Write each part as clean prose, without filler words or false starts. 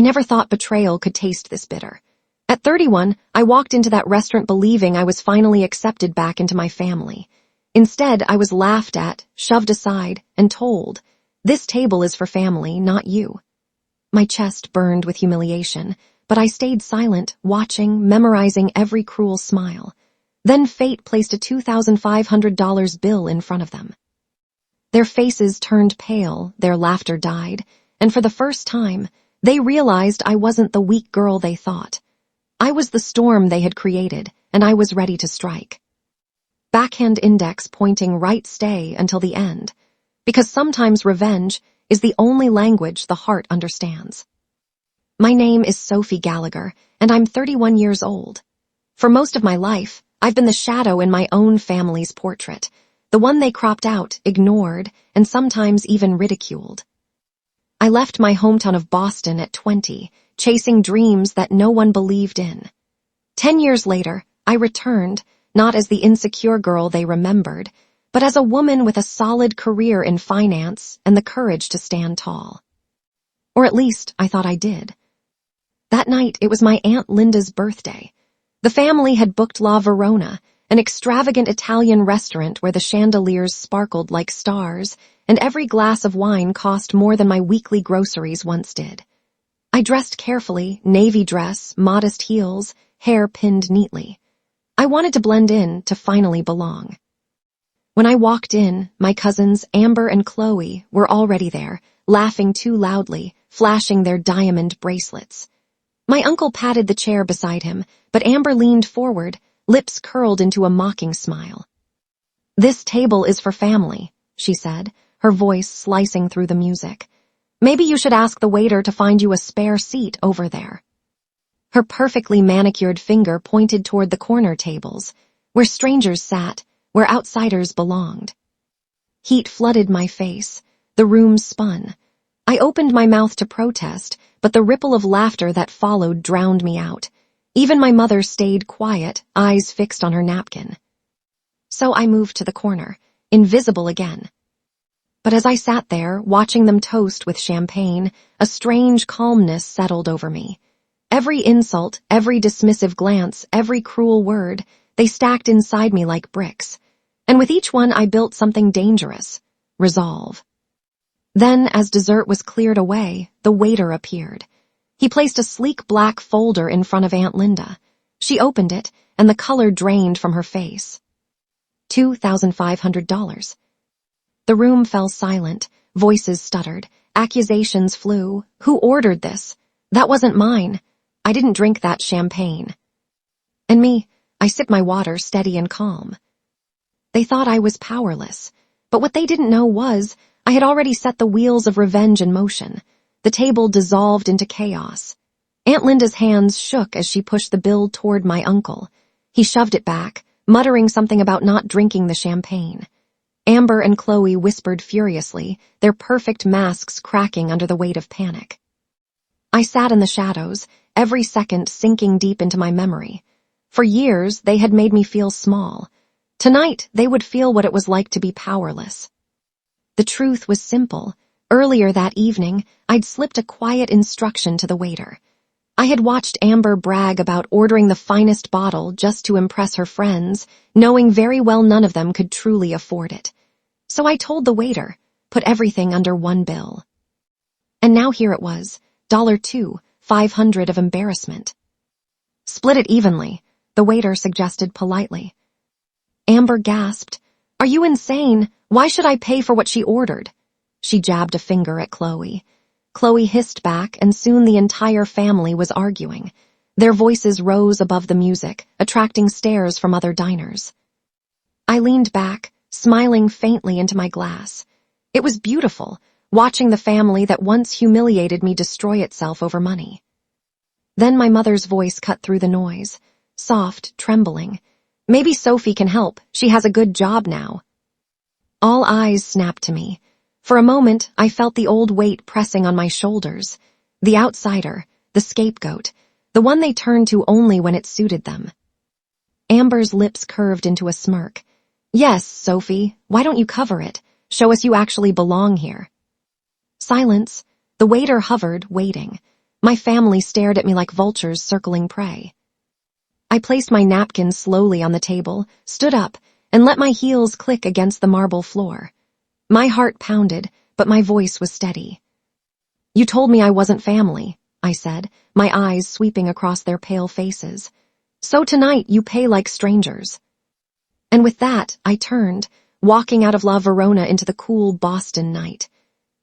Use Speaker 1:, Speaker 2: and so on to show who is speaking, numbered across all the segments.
Speaker 1: never thought betrayal could taste this bitter. At 31, I walked into that restaurant believing I was finally accepted back into my family. Instead, I was laughed at, shoved aside, and told, "This table is for family, not you." My chest burned with humiliation, but I stayed silent, watching, memorizing every cruel smile. Then fate placed a $2,500 bill in front of them. Their faces turned pale, their laughter died, and for the first time, they realized I wasn't the weak girl they thought. I was the storm they had created, and I was ready to strike. Backhand index pointing right, stay until the end, because sometimes revenge is the only language the heart understands. My name is Sophie Gallagher, and I'm 31 years old. For most of my life, I've been the shadow in my own family's portrait, the one they cropped out, ignored, and sometimes even ridiculed. I left my hometown of Boston at 20, chasing dreams that no one believed in. 10 years later, I returned, not as the insecure girl they remembered, but as a woman with a solid career in finance and the courage to stand tall. Or at least, I thought I did. That night, it was my Aunt Linda's birthday. The family had booked La Verona, an extravagant Italian restaurant where the chandeliers sparkled like stars, and every glass of wine cost more than my weekly groceries once did. I dressed carefully, navy dress, modest heels, hair pinned neatly. I wanted to blend in, to finally belong. When I walked in, my cousins Amber and Chloe were already there, laughing too loudly, flashing their diamond bracelets. My uncle patted the chair beside him, but Amber leaned forward, lips curled into a mocking smile. "This table is for family," she said, her voice slicing through the music. "Maybe you should ask the waiter to find you a spare seat over there." Her perfectly manicured finger pointed toward the corner tables, where strangers sat, where outsiders belonged. Heat flooded my face. The room spun. I opened my mouth to protest, but the ripple of laughter that followed drowned me out. Even my mother stayed quiet, eyes fixed on her napkin. So I moved to the corner, invisible again. But as I sat there, watching them toast with champagne, a strange calmness settled over me. Every insult, every dismissive glance, every cruel word, they stacked inside me like bricks. And with each one I built something dangerous: resolve. Then, as dessert was cleared away, the waiter appeared. He placed a sleek black folder in front of Aunt Linda. She opened it, and the color drained from her face. $2,500. The room fell silent, voices stuttered, accusations flew. Who ordered this? That wasn't mine. I didn't drink that champagne. And me, I sipped my water steady and calm. They thought I was powerless, but what they didn't know was I had already set the wheels of revenge in motion. The table dissolved into chaos. Aunt Linda's hands shook as she pushed the bill toward my uncle. He shoved it back, muttering something about not drinking the champagne. Amber and Chloe whispered furiously, their perfect masks cracking under the weight of panic. I sat in the shadows, every second sinking deep into my memory. For years, they had made me feel small. Tonight, they would feel what it was like to be powerless. The truth was simple. Earlier that evening, I'd slipped a quiet instruction to the waiter. I had watched Amber brag about ordering the finest bottle just to impress her friends, knowing very well none of them could truly afford it. So I told the waiter, put everything under one bill. And now here it was, $2, $500 of embarrassment. Split it evenly, the waiter suggested politely. Amber gasped, "Are you insane? Why should I pay for what she ordered?" She jabbed a finger at Chloe. Chloe hissed back, and soon the entire family was arguing. Their voices rose above the music, attracting stares from other diners. I leaned back, smiling faintly into my glass. It was beautiful, watching the family that once humiliated me destroy itself over money. Then my mother's voice cut through the noise, soft, trembling. "Maybe Sophie can help. She has a good job now." All eyes snapped to me. For a moment, I felt the old weight pressing on my shoulders. The outsider, the scapegoat, the one they turned to only when it suited them. Amber's lips curved into a smirk. "Yes, Sophie, why don't you cover it? Show us you actually belong here." Silence. The waiter hovered, waiting. My family stared at me like vultures circling prey. I placed my napkin slowly on the table, stood up, and let my heels click against the marble floor. My heart pounded, but my voice was steady. "You told me I wasn't family," I said, my eyes sweeping across their pale faces. "So tonight you pay like strangers." And with that, I turned, walking out of La Verona into the cool Boston night.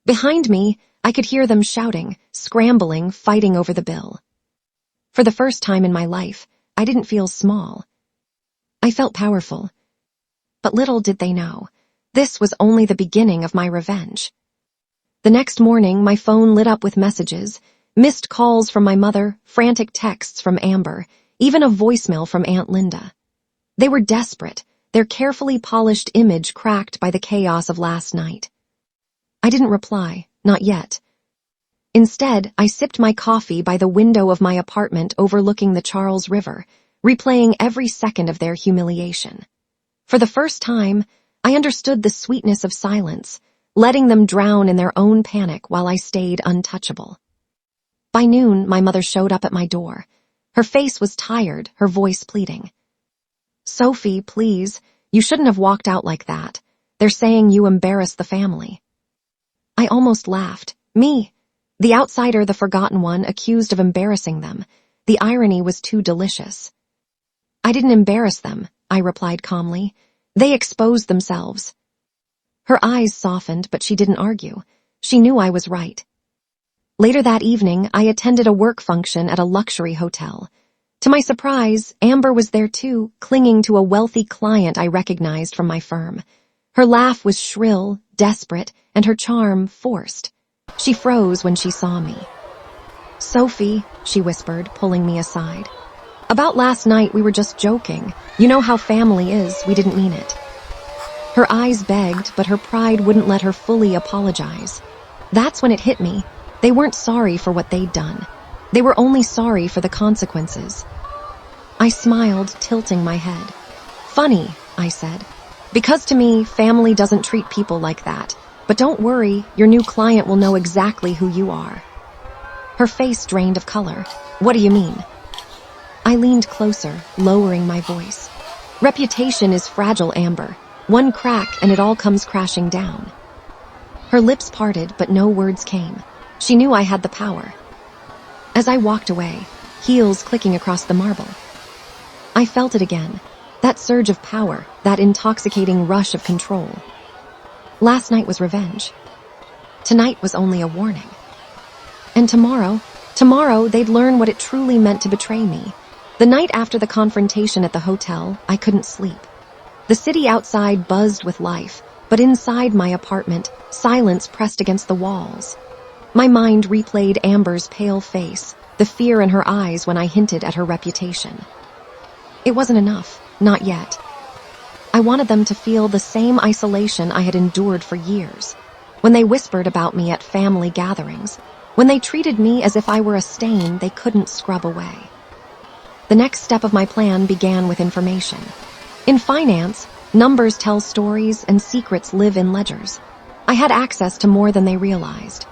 Speaker 1: Behind me, I could hear them shouting, scrambling, fighting over the bill. For the first time in my life, I didn't feel small. I felt powerful. But little did they know, this was only the beginning of my revenge. The next morning, my phone lit up with messages, missed calls from my mother, frantic texts from Amber, even a voicemail from Aunt Linda. They were desperate, their carefully polished image cracked by the chaos of last night. I didn't reply, not yet. Instead, I sipped my coffee by the window of my apartment overlooking the Charles River, replaying every second of their humiliation. For the first time, I understood the sweetness of silence, letting them drown in their own panic while I stayed untouchable. By noon, my mother showed up at my door. Her face was tired, her voice pleading. "Sophie, please, you shouldn't have walked out like that. They're saying you embarrassed the family." I almost laughed. Me, the outsider, the forgotten one, accused of embarrassing them. The irony was too delicious. "I didn't embarrass them," I replied calmly. "They exposed themselves." Her eyes softened, but she didn't argue. She knew I was right. Later that evening, I attended a work function at a luxury hotel. To my surprise, Amber was there too, clinging to a wealthy client I recognized from my firm. Her laugh was shrill, desperate, and her charm forced. She froze when she saw me. "Sophie," she whispered, pulling me aside. "About last night we were just joking. You know how family is, we didn't mean it." Her eyes begged, but her pride wouldn't let her fully apologize. That's when it hit me. They weren't sorry for what they'd done. They were only sorry for the consequences. I smiled, tilting my head. "Funny," I said, "because to me, family doesn't treat people like that. But don't worry, your new client will know exactly who you are." Her face drained of color. "What do you mean?" I leaned closer, lowering my voice. "Reputation is fragile, Amber. One crack and it all comes crashing down." Her lips parted, but no words came. She knew I had the power. As I walked away, heels clicking across the marble, I felt it again, that surge of power, that intoxicating rush of control. Last night was revenge. Tonight was only a warning. And tomorrow they'd learn what it truly meant to betray me. The night after the confrontation at the hotel, I couldn't sleep. The city outside buzzed with life, but inside my apartment, silence pressed against the walls. My mind replayed Amber's pale face, the fear in her eyes when I hinted at her reputation. It wasn't enough, not yet. I wanted them to feel the same isolation I had endured for years, when they whispered about me at family gatherings, when they treated me as if I were a stain they couldn't scrub away. The next step of my plan began with information. In finance, numbers tell stories and secrets live in ledgers. I had access to more than they realized.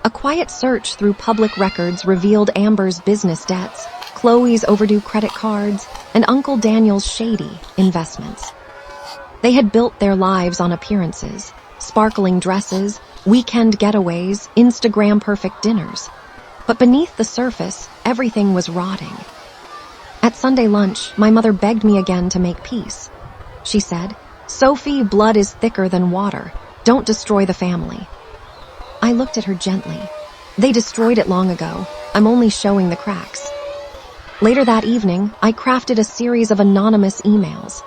Speaker 1: A quiet search through public records revealed Amber's business debts, Chloe's overdue credit cards, and Uncle Daniel's shady investments. They had built their lives on appearances, sparkling dresses, weekend getaways, Instagram-perfect dinners. But beneath the surface, everything was rotting. At Sunday lunch, my mother begged me again to make peace. She said, "Sophie, blood is thicker than water. Don't destroy the family." I looked at her gently. "They destroyed it long ago. I'm only showing the cracks." Later that evening, I crafted a series of anonymous emails.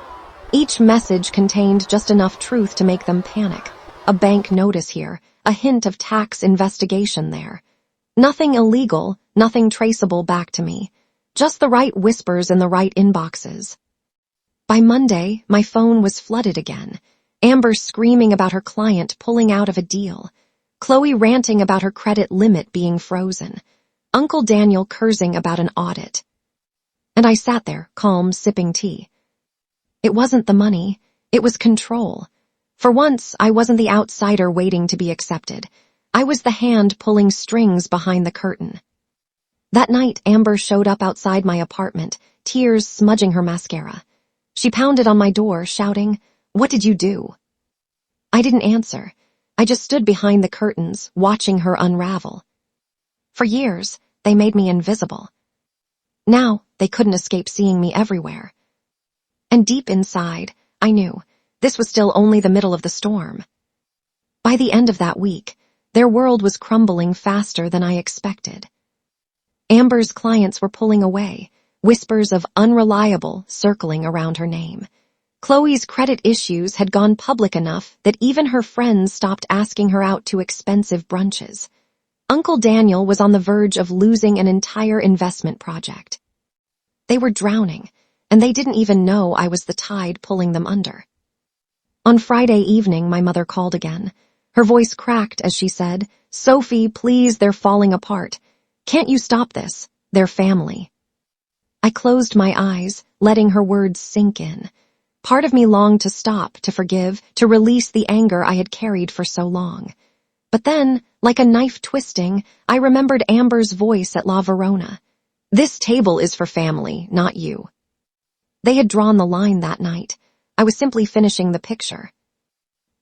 Speaker 1: Each message contained just enough truth to make them panic. A bank notice here, a hint of tax investigation there. Nothing illegal, nothing traceable back to me. Just the right whispers in the right inboxes. By Monday, my phone was flooded again. Amber screaming about her client pulling out of a deal. Chloe ranting about her credit limit being frozen. Uncle Daniel cursing about an audit. And I sat there, calm, sipping tea. It wasn't the money, it was control. For once, I wasn't the outsider waiting to be accepted. I was the hand pulling strings behind the curtain. That night, Amber showed up outside my apartment, tears smudging her mascara. She pounded on my door, shouting, "What did you do?" I didn't answer. I just stood behind the curtains, watching her unravel. For years, they made me invisible. Now, they couldn't escape seeing me everywhere. And deep inside, I knew this was still only the middle of the storm. By the end of that week, their world was crumbling faster than I expected. Amber's clients were pulling away, whispers of unreliable circling around her name. Chloe's credit issues had gone public enough that even her friends stopped asking her out to expensive brunches. Uncle Daniel was on the verge of losing an entire investment project. They were drowning, and they didn't even know I was the tide pulling them under. On Friday evening, my mother called again. Her voice cracked as she said, "Sophie, please, they're falling apart. Can't you stop this? They're family." I closed my eyes, letting her words sink in. Part of me longed to stop, to forgive, to release the anger I had carried for so long. But then, like a knife twisting, I remembered Amber's voice at La Verona. "This table is for family, not you." They had drawn the line that night. I was simply finishing the picture.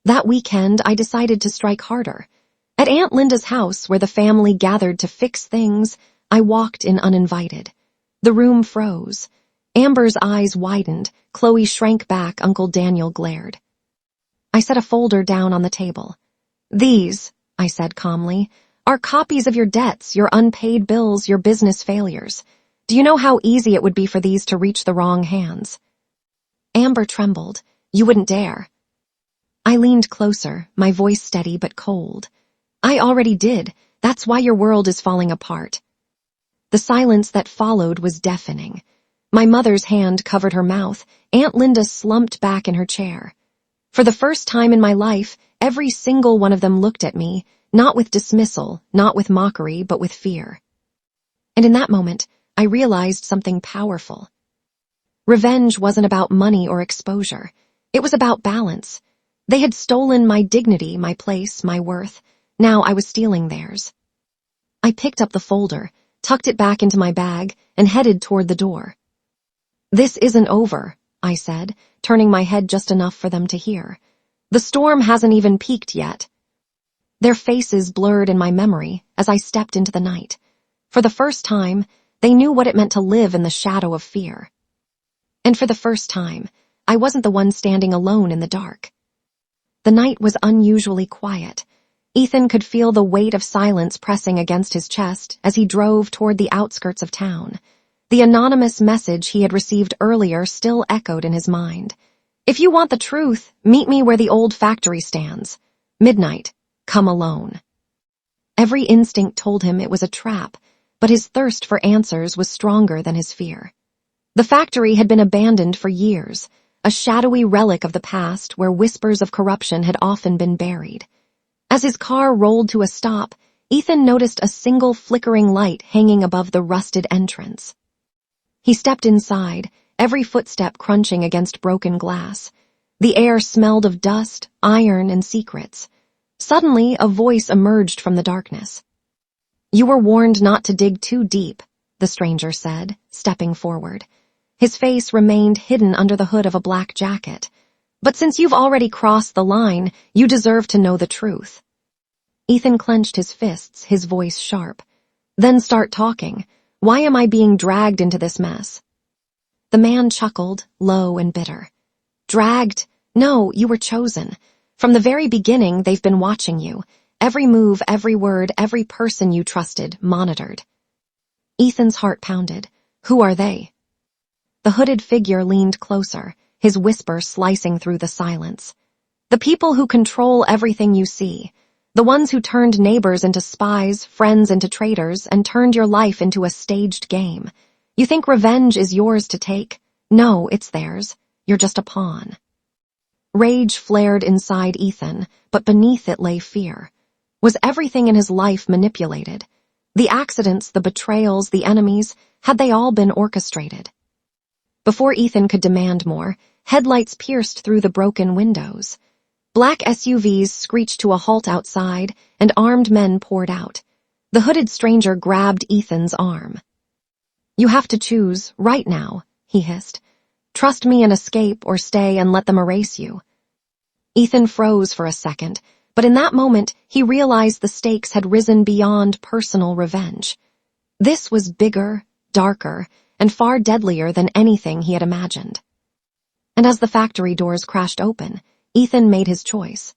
Speaker 1: That weekend, I decided to strike harder. At Aunt Linda's house, where the family gathered to fix things, I walked in uninvited. The room froze. Amber's eyes widened. Chloe shrank back. Uncle Daniel glared. I set a folder down on the table. "These," I said calmly, "are copies of your debts, your unpaid bills, your business failures. Do you know how easy it would be for these to reach the wrong hands?" Amber trembled. "You wouldn't dare." I leaned closer, my voice steady but cold. "I already did. That's why your world is falling apart." The silence that followed was deafening. My mother's hand covered her mouth. Aunt Linda slumped back in her chair. For the first time in my life, every single one of them looked at me, not with dismissal, not with mockery, but with fear. And in that moment, I realized something powerful. Revenge wasn't about money or exposure. It was about balance. They had stolen my dignity, my place, my worth. Now I was stealing theirs. I picked up the folder, tucked it back into my bag, and headed toward the door. "This isn't over," I said, turning my head just enough for them to hear. "The storm hasn't even peaked yet." Their faces blurred in my memory as I stepped into the night. For the first time, they knew what it meant to live in the shadow of fear. And for the first time, I wasn't the one standing alone in the dark. The night was unusually quiet. Ethan could feel the weight of silence pressing against his chest as he drove toward the outskirts of town. The anonymous message he had received earlier still echoed in his mind. "If you want the truth, meet me where the old factory stands. Midnight, come alone." Every instinct told him it was a trap, but his thirst for answers was stronger than his fear. The factory had been abandoned for years, a shadowy relic of the past where whispers of corruption had often been buried. As his car rolled to a stop, Ethan noticed a single flickering light hanging above the rusted entrance. He stepped inside, every footstep crunching against broken glass. The air smelled of dust, iron, and secrets. Suddenly, a voice emerged from the darkness. "You were warned not to dig too deep," the stranger said, stepping forward. His face remained hidden under the hood of a black jacket. "But since you've already crossed the line, you deserve to know the truth." Ethan clenched his fists, his voice sharp. "Then start talking. Why am I being dragged into this mess?" The man chuckled, low and bitter. "Dragged? No, you were chosen. From the very beginning, they've been watching you. Every move, every word, every person you trusted, monitored." Ethan's heart pounded. "Who are they?" The hooded figure leaned closer, his whisper slicing through the silence. "The people who control everything you see. The ones who turned neighbors into spies, friends into traitors, and turned your life into a staged game. You think revenge is yours to take? No, it's theirs. You're just a pawn." Rage flared inside Ethan, but beneath it lay fear. Was everything in his life manipulated? The accidents, the betrayals, the enemies, had they all been orchestrated? Before Ethan could demand more, headlights pierced through the broken windows. Black SUVs screeched to a halt outside, and armed men poured out. The hooded stranger grabbed Ethan's arm. "You have to choose, right now," he hissed. "Trust me and escape, or stay and let them erase you." Ethan froze for a second, but in that moment he realized the stakes had risen beyond personal revenge. This was bigger, darker, and far deadlier than anything he had imagined. And as the factory doors crashed open, Ethan made his choice.